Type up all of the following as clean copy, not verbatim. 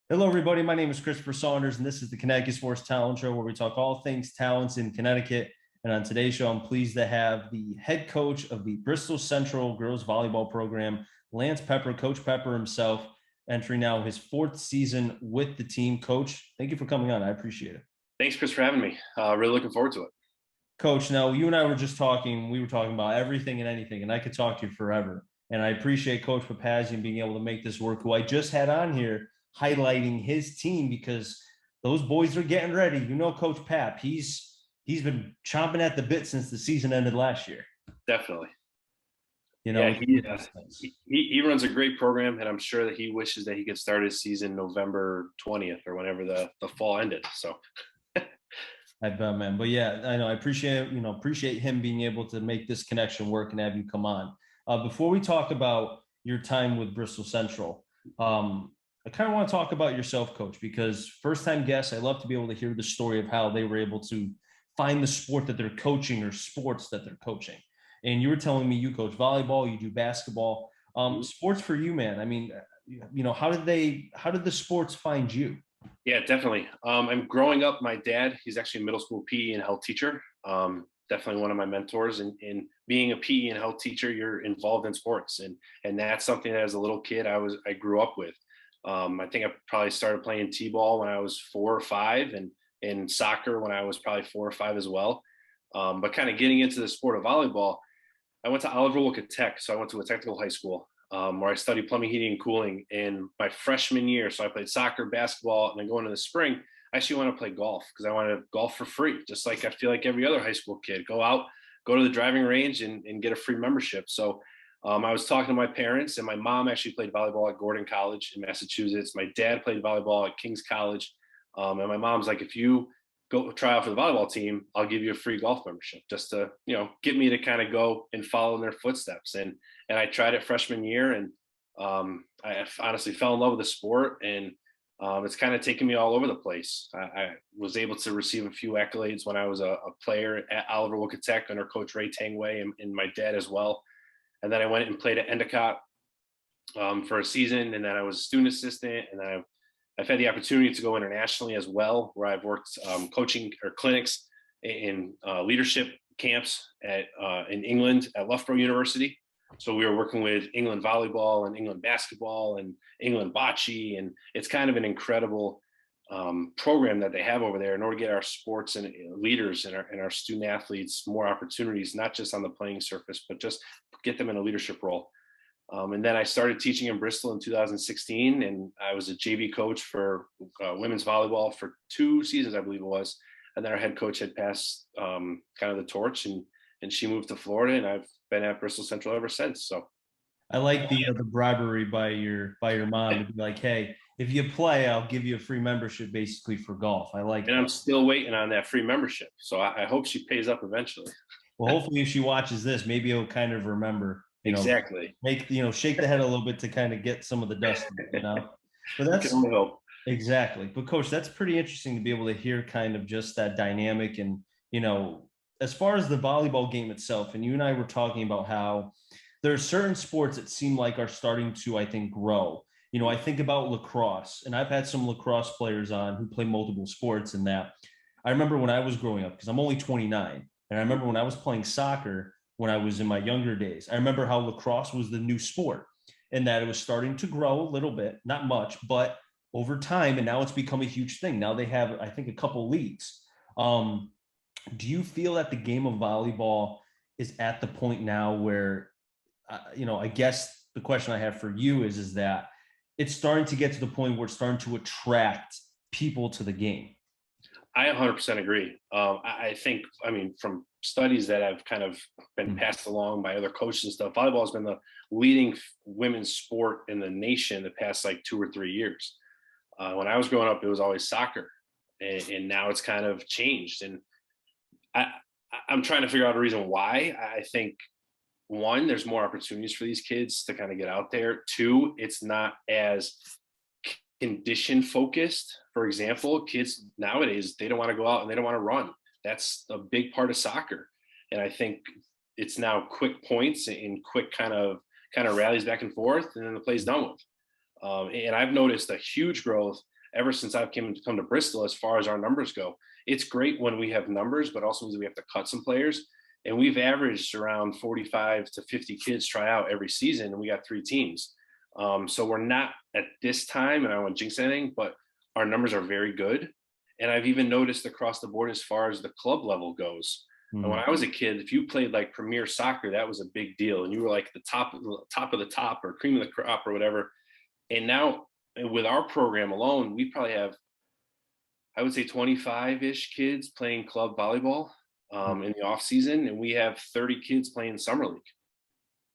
Hello, everybody. My name is Christopher Saunders, and this is the Connecticut Sports Talent Show, where we talk all things talents in Connecticut. And on today's show, I'm pleased to have the head coach of the Bristol Central Girls Volleyball Program, Lance Pepper, Coach Pepper himself, entering now his fourth season with the team. Coach, thank you for coming on. I appreciate it. Thanks, Chris, for having me. Really looking forward to it. Coach, now you and I were just talking. We were talking about everything and anything, and I could talk to you forever. And I appreciate Coach Papasian being able to make this work, who I just had on here highlighting his team because those boys are getting ready. You know, Coach Pap, he's been chomping at the bit since the season ended last year. Definitely. You know, Yeah, he runs a great program, and I'm sure that he wishes that he could start his season November 20th or whenever the fall ended. So I bet, man. But yeah, I know I appreciate him being able to make this connection work and have you come on. Before we talk about your time with Bristol Central, I kind of want to talk about yourself, Coach, because first time guests, I love to be able to hear the story of how they were able to find the sport that they're coaching or sports that they're coaching. And you were telling me you coach volleyball, you do basketball. Sports for you, man. I mean, how did the sports find you? yeah, definitely. I'm growing up. My dad, he's actually a middle school PE and health teacher. Definitely one of my mentors. And being a PE and health teacher, you're involved in sports, and that's something that as a little kid I grew up with. I think I probably started playing t-ball when I was 4 or 5, and in soccer when I was probably 4 or 5 as well. But kind of getting into the sport of volleyball, I went to Oliver Wilka Tech, so I went to a technical high school where I studied plumbing, heating, and cooling in my freshman year. So I played soccer, basketball, and then going into the spring, I actually want to play golf because I want to golf for free, just like I feel like every other high school kid. Go out, go to the driving range, and get a free membership. So I was talking to my parents, and my mom actually played volleyball at Gordon College in Massachusetts. My dad played volleyball at King's College. And my mom's like, if you go try out for the volleyball team, I'll give you a free golf membership just to, get me to kind of go and follow in their footsteps. And I tried it freshman year, and I honestly fell in love with the sport, and it's kind of taken me all over the place. I was able to receive a few accolades when I was a player at Oliver Wilka Tech under Coach Ray Tangway and my dad as well. And then I went and played at Endicott for a season, and then I was a student assistant, and then I've had the opportunity to go internationally as well, where I've worked coaching or clinics in leadership camps in England at Loughborough University. So we were working with England volleyball and England basketball and England bocce, and it's kind of an incredible program that they have over there in order to get our sports and leaders and our student athletes more opportunities, not just on the playing surface, but just get them in a leadership role. And then I started teaching in Bristol in 2016, and I was a JV coach for women's volleyball for 2 seasons, I believe it was. And then our head coach had passed kind of the torch, and she moved to Florida, and I've been at Bristol Central ever since. So I like the bribery by your mom to be like, hey, if you play, I'll give you a free membership basically for golf. I like and that. I'm still waiting on that free membership. So I hope she pays up eventually. Well, hopefully, if she watches this, maybe he'll kind of remember, Exactly. shake the head a little bit to kind of get some of the dust. But We can that's only hope. exactly. But coach, that's pretty interesting to be able to hear kind of just that dynamic and, as far as the volleyball game itself, and you and I were talking about how there are certain sports that seem like are starting to, I think, grow. I think about lacrosse, and I've had some lacrosse players on who play multiple sports, and that I remember when I was growing up, because I'm only 29. And I remember when I was playing soccer when I was in my younger days, I remember how lacrosse was the new sport and that it was starting to grow a little bit, not much, but over time. And now it's become a huge thing. Now they have, I think, a couple leagues. Um, do you feel that the game of volleyball is at the point now where, I guess the question I have for you is that it's starting to get to the point where it's starting to attract people to the game? I 100% agree. I think, I mean, from studies that have kind of been passed along by other coaches and stuff, volleyball has been the leading women's sport in the nation the past like 2 or 3 years. When I was growing up, it was always soccer, and now it's kind of changed. And I, I'm trying to figure out a reason why. I think one, there's more opportunities for these kids to kind of get out there. Two, it's not as condition focused. For example, kids nowadays, they don't want to go out and they don't want to run. That's a big part of soccer. And I think it's now quick points and quick kind of rallies back and forth, and then the play's done with. And I've noticed a huge growth. ever since I've come to Bristol, as far as our numbers go. It's great when we have numbers, but also means we have to cut some players. And we've averaged around 45 to 50 kids try out every season, and we got 3 teams. So we're not at this time, and I don't want to jinx anything, but our numbers are very good. And I've even noticed across the board as far as the club level goes. And when I was a kid, if you played like premier soccer, that was a big deal. And you were like the top of the top or cream of the crop or whatever. And now with our program alone, we probably have, I would say 25-ish kids playing club volleyball in the off season. And we have 30 kids playing summer league.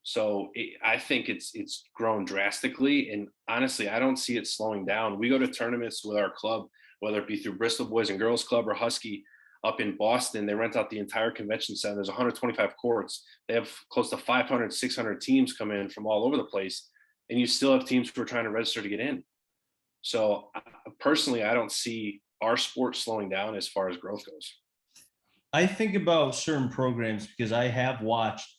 So I think it's grown drastically. And honestly, I don't see it slowing down. We go to tournaments with our club, whether it be through Bristol Boys and Girls Club or Husky up in Boston. They rent out the entire convention center. There's 125 courts. They have close to 500, 600 teams come in from all over the place. And you still have teams who are trying to register to get in. So personally, I don't see our sport slowing down as far as growth goes. I think about certain programs because I have watched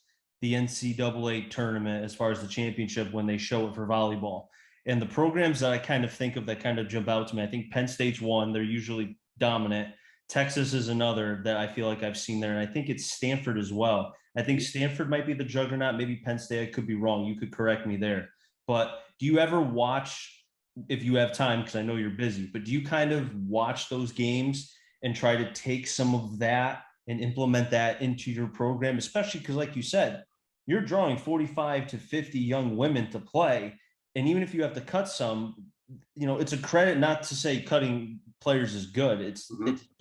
the NCAA tournament as far as the championship when they show it for volleyball. And the programs that I kind of think of that kind of jump out to me, I think Penn State's one. They're usually dominant. Texas is another that I feel like I've seen there. And I think it's Stanford as well. I think Stanford might be the juggernaut. Maybe Penn State. I could be wrong. You could correct me there. But do you ever watch, if you have time, because I know you're busy, but do you kind of watch those games and try to take some of that and implement that into your program, especially because, like you said, you're drawing 45 to 50 young women to play. And even if you have to cut some, it's a credit, not to say cutting players is good. It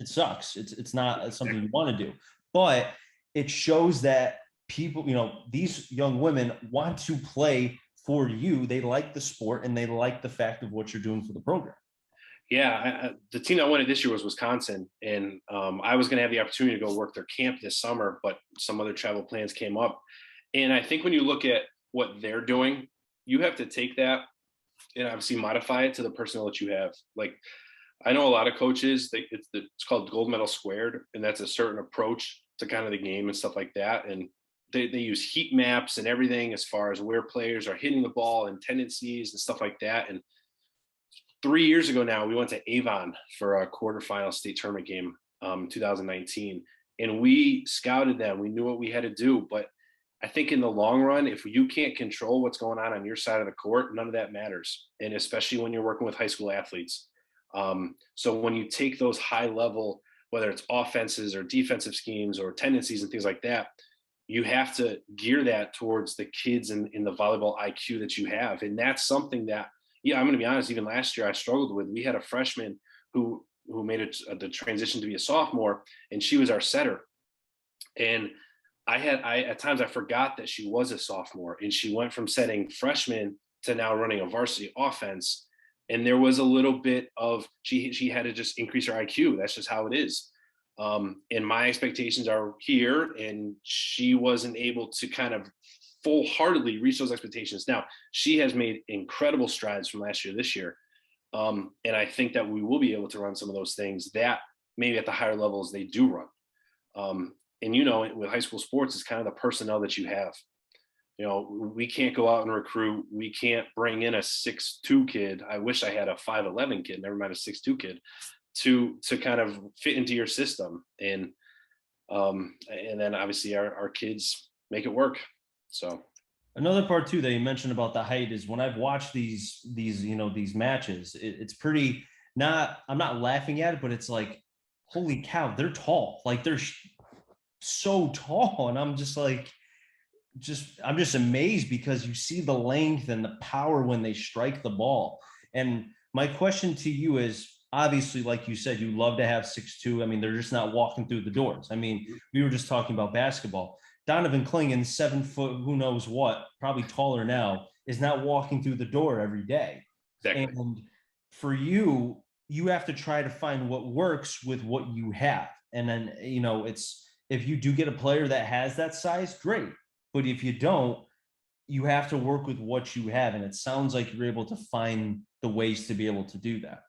sucks. It's not something you want to do, but it shows that people, these young women want to play for you. They like the sport and they like the fact of what you're doing for the program. Yeah, the team that won it this year was Wisconsin, and I was going to have the opportunity to go work their camp this summer, but some other travel plans came up. And I think when you look at what they're doing, you have to take that and obviously modify it to the personnel that you have. Like, I know a lot of coaches, it's called gold medal squared, and that's a certain approach to kind of the game and stuff like that. And they use heat maps and everything as far as where players are hitting the ball and tendencies and stuff like that. And 3 years ago now, we went to Avon for a quarterfinal state tournament game, 2019, and we scouted them. We knew what we had to do, but I think in the long run, if you can't control what's going on your side of the court, none of that matters. And especially when you're working with high school athletes. So when you take those high level, whether it's offenses or defensive schemes or tendencies and things like that, you have to gear that towards the kids in the volleyball IQ that you have. And that's something that, yeah, I'm going to be honest, even last year I struggled with. We had a freshman who made it the transition to be a sophomore, and she was our setter. And I at times I forgot that she was a sophomore, and she went from setting freshman to now running a varsity offense. And there was a little bit of, she had to just increase her IQ. That's just how it is. And my expectations are here, and she wasn't able to kind of full-heartedly reach those expectations. Now, she has made incredible strides from last year, this year. And I think that we will be able to run some of those things that maybe at the higher levels they do run. And, with high school sports, it's kind of the personnel that you have. We can't go out and recruit. We can't bring in a 6'2" kid. I wish I had a 5'11" kid, never mind a 6'2" kid, to kind of fit into your system. And then obviously our kids make it work. So another part too that you mentioned about the height is when I've watched these matches, it's pretty, I'm not laughing at it, but it's like, holy cow, they're tall. Like they're so tall. And I'm just like, I'm just amazed because you see the length and the power when they strike the ball. And my question to you is, obviously, like you said, you love to have 6'2". I mean, they're just not walking through the doors. I mean, we were just talking about basketball. Donovan Clingan, 7 foot, who knows what, probably taller now, is not walking through the door every day. Exactly. And for you, you have to try to find what works with what you have. And then, it's, if you do get a player that has that size, great. But if you don't, you have to work with what you have. And it sounds like you're able to find the ways to be able to do that.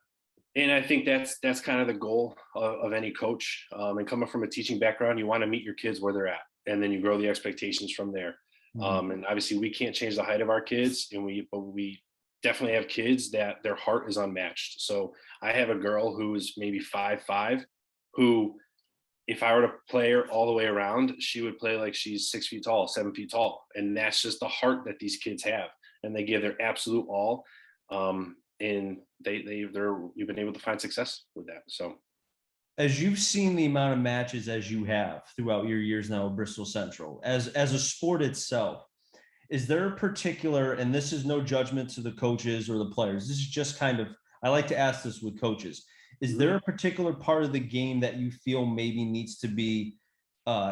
And I think that's kind of the goal of any coach. And coming from a teaching background, you want to meet your kids where they're at, and then you grow the expectations from there. And obviously we can't change the height of our kids, but we definitely have kids that their heart is unmatched. So I have a girl who is maybe 5'5", who, if I were to play her all the way around, she would play like she's 6 feet tall, 7 feet tall. And that's just the heart that these kids have. And they give their absolute all. And you've been able to find success with that. So As you've seen the amount of matches as you have throughout your years now at Bristol Central, as a sport itself, is there a particular, and this is no judgment to the coaches or the players, this is just kind of, I like to ask this with coaches, is there a particular part of the game that you feel maybe needs to be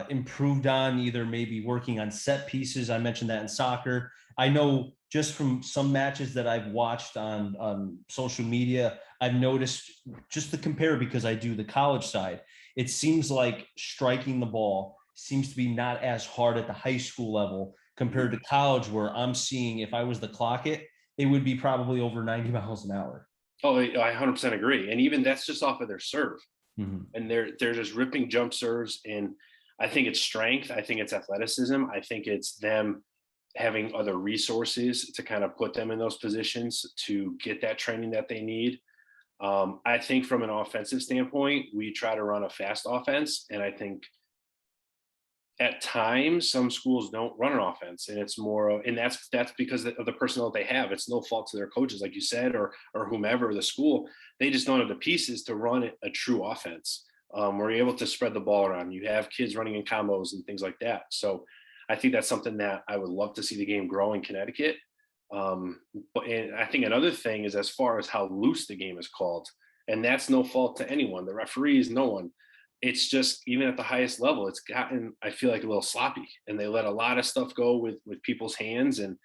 improved on, either maybe working on set pieces? I mentioned that in soccer. I know just from some matches that I've watched on social media, I've noticed, just to compare, because I do the college side, it seems like striking the ball seems to be not as hard at the high school level compared to college, where I'm seeing, if I was to clock it, it would be probably over 90 miles an hour. Oh, I 100% agree. And even that's just off of their serve. Mm-hmm. And they're just ripping jump serves. And I think it's strength. I think it's athleticism. I think it's them having other resources to kind of put them in those positions to get that training that they need. I think from an offensive standpoint, we try to run a fast offense. And I think at times some schools don't run an offense, and it's more, and that's because of the personnel that they have. It's no fault to their coaches, like you said, or whomever the school. They just don't have the pieces to run a true offense. Where you're able to spread the ball around. You have kids running in combos and things like that. So I think that's something that I would love to see the game grow in Connecticut. And I think another thing is as far as how loose the game is called, and that's no fault to anyone, the referees, no one. It's just, even at the highest level, it's gotten, I feel like, a little sloppy, and they let a lot of stuff go with people's hands. And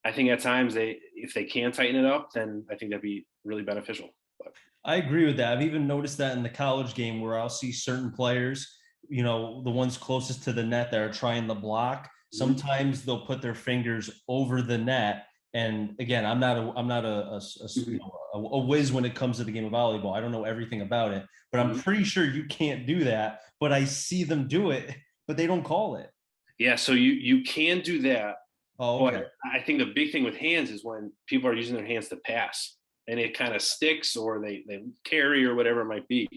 I think at times if they can tighten it up, then I think that'd be really beneficial. But I agree with that. I've even noticed that in the college game, where I'll see certain players, the ones closest to the net that are trying the block, sometimes they'll put their fingers over the net. And again, I'm not a whiz when it comes to the game of volleyball. I don't know everything about it, but I'm pretty sure you can't do that. But I see them do it, but they don't call it. yeah, so you can do that. Oh, okay. But I think the big thing with hands is when people are using their hands to pass, and it kind of sticks, or they carry, or whatever it might be.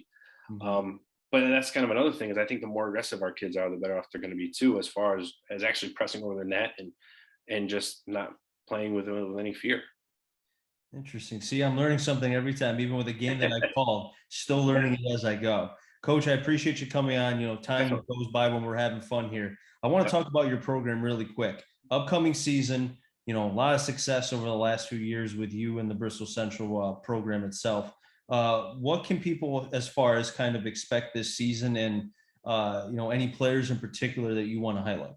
Mm-hmm. But that's kind of another thing, is I think the more aggressive our kids are, the better off they're going to be too, as far as actually pressing over the net and just not playing with any fear. Interesting. See, I'm learning something every time, even with a game that I called, still learning it as I go. Coach, I appreciate you coming on. Time Definitely. goes by when we're having fun here. I want to talk about your program really quick. Upcoming season, a lot of success over the last few years with you and the Bristol Central program itself. What can people, as far as kind of, expect this season, and any players in particular that you want to highlight?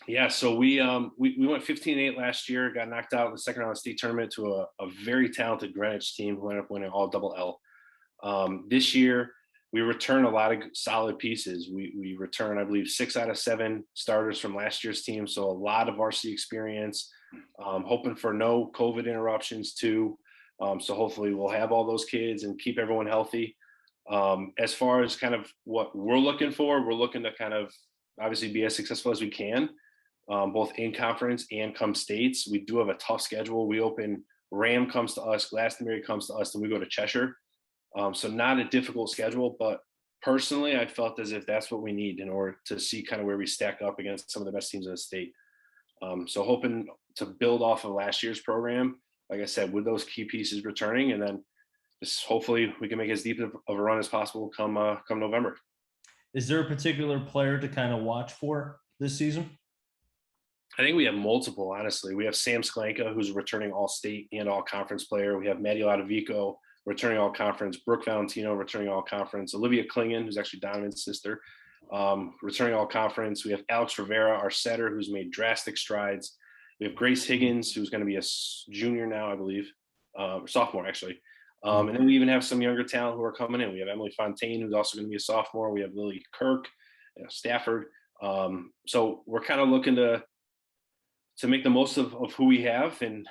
Yeah, so we went 15-8 last year, got knocked out in the second round of the state tournament to a very talented Greenwich team who ended up winning all double L. This year, we return a lot of solid pieces. We return, I believe, 6 out of 7 starters from last year's team, so a lot of varsity experience. Hoping for no COVID interruptions too. So hopefully we'll have all those kids and keep everyone healthy. As far as kind of what we're looking for, we're looking to kind of obviously be as successful as we can, both in conference and come states. We do have a tough schedule. We open, Ram comes to us, Glastonbury comes to us, and we go to Cheshire. So not a difficult schedule, but personally, I felt as if that's what we need in order to see kind of where we stack up against some of the best teams in the state. So hoping to build off of last year's program, like I said, with those key pieces returning, and then just hopefully we can make as deep of a run as possible come November. Is there a particular player to kind of watch for this season? I think we have multiple, honestly. We have Sam Sklanka, who's a returning all-state and all-conference player. We have Maddie Lodovico, returning all-conference. Brooke Valentino, returning all-conference. Olivia Klingen, who's actually Donovan's sister, returning all-conference. We have Alex Rivera, our setter, who's made drastic strides. We have Grace Higgins, who's going to be a junior now, I believe, or sophomore, actually. And then we even have some younger talent who are coming in. We have Emily Fontaine, who's also going to be a sophomore. We have Lily Kirk, Stafford. So we're kind of looking to make the most of who we have. And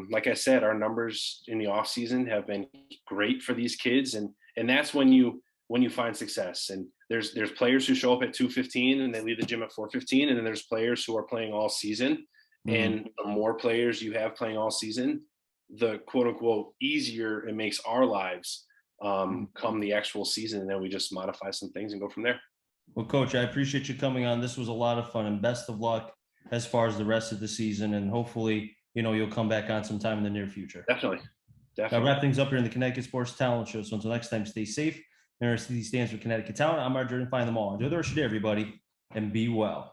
like I said, our numbers in the off season have been great for these kids. And that's when you find success. And there's players who show up at 2:15 and they leave the gym at 4:15. And then there's players who are playing all season And the more players you have playing all season, the quote unquote easier it makes our lives come the actual season. And then we just modify some things and go from there. Well, Coach, I appreciate you coming on. This was a lot of fun, and best of luck as far as the rest of the season. And hopefully, you'll come back on sometime in the near future. Definitely. I'll wrap things up here in the Connecticut Sports Talent Show. So until next time, stay safe. NRCD stands for Connecticut Talent. I'm Marjorie, and find them all. Enjoy the rest of your day, everybody, and be well.